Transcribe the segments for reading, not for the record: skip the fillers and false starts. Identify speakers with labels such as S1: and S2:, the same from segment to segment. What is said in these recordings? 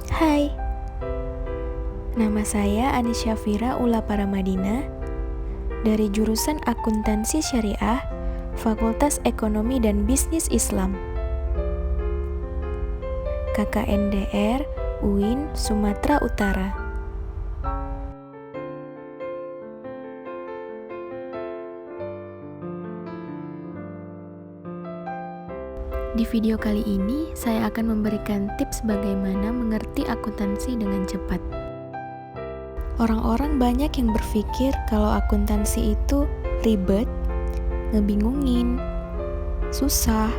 S1: Hai, nama saya Anis Syafira Ula Paramadina dari jurusan Akuntansi Syariah, Fakultas Ekonomi dan Bisnis Islam, KKNDR, UIN, Sumatera Utara. Di video kali ini, saya akan memberikan tips bagaimana mengerti akuntansi dengan cepat. Orang-orang banyak yang berpikir kalau akuntansi itu ribet, ngebingungin, susah.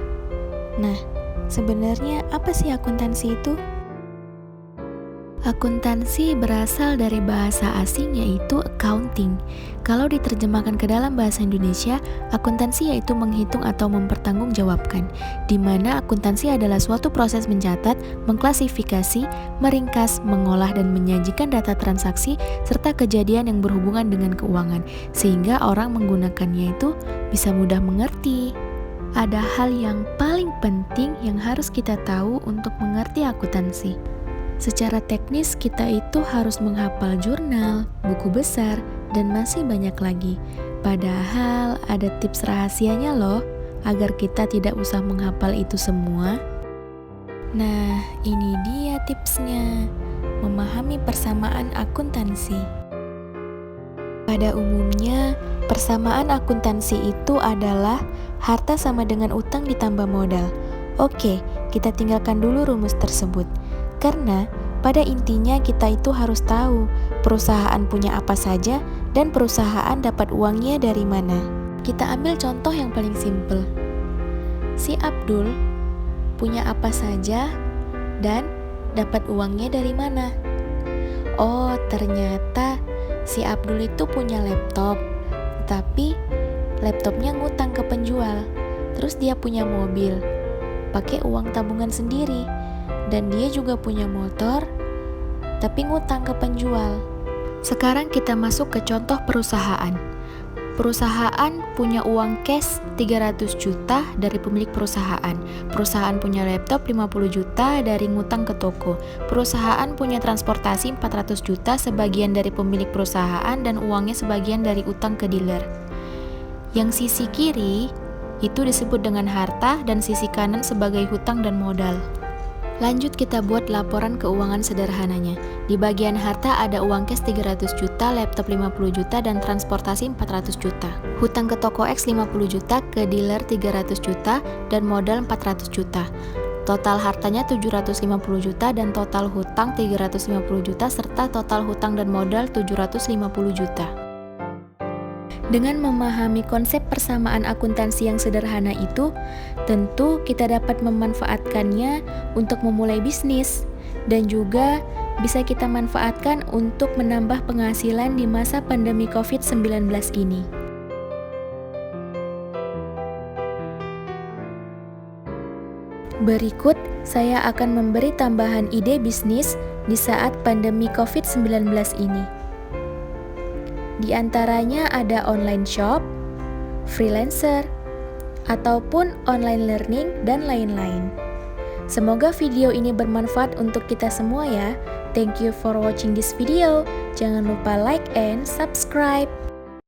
S1: Nah, sebenarnya apa sih akuntansi itu? Akuntansi berasal dari bahasa asing yaitu accounting. Kalau diterjemahkan ke dalam bahasa Indonesia, akuntansi yaitu menghitung atau mempertanggungjawabkan, di mana akuntansi adalah suatu proses mencatat, mengklasifikasi, meringkas, mengolah dan menyajikan data transaksi serta kejadian yang berhubungan dengan keuangan, sehingga orang menggunakannya itu bisa mudah mengerti. Ada hal yang paling penting yang harus kita tahu untuk mengerti akuntansi. Secara teknis, kita itu harus menghafal jurnal, buku besar, dan masih banyak lagi. Padahal ada tips rahasianya loh, agar kita tidak usah menghafal itu semua. Nah, ini dia tipsnya. Memahami persamaan akuntansi. Pada umumnya, persamaan akuntansi itu adalah harta sama dengan utang ditambah modal. Oke, kita tinggalkan dulu rumus tersebut. Karena pada intinya kita itu harus tahu perusahaan punya apa saja dan perusahaan dapat uangnya dari mana. Kita ambil contoh yang paling simpel. Si Abdul punya apa saja dan dapat uangnya dari mana? Oh, ternyata si Abdul itu punya laptop, tapi laptopnya ngutang ke penjual. Terus dia punya mobil, pakai uang tabungan sendiri. Dan dia juga punya motor, tapi ngutang ke penjual. Sekarang kita masuk ke contoh perusahaan. Perusahaan punya uang cash 300 juta dari pemilik perusahaan. Perusahaan punya laptop 50 juta dari ngutang ke toko. Perusahaan punya transportasi 400 juta sebagian dari pemilik perusahaan dan uangnya sebagian dari utang ke dealer. Yang sisi kiri itu disebut dengan harta dan sisi kanan sebagai hutang dan modal. Lanjut kita buat laporan keuangan sederhananya. Di bagian harta ada uang cash 300 juta, laptop 50 juta, dan transportasi 400 juta. Hutang ke toko X 50 juta, ke dealer 300 juta, dan modal 400 juta. Total hartanya 750 juta dan total hutang 350 juta serta total hutang dan modal 750 juta. Dengan memahami konsep persamaan akuntansi yang sederhana itu, tentu kita dapat memanfaatkannya untuk memulai bisnis dan juga bisa kita manfaatkan untuk menambah penghasilan di masa pandemi COVID-19 ini. Berikut, saya akan memberi tambahan ide bisnis di saat pandemi COVID-19 ini. Di antaranya ada online shop, freelancer, ataupun online learning, dan lain-lain. Semoga video ini bermanfaat untuk kita semua ya. Thank you for watching this video. Jangan lupa like and subscribe.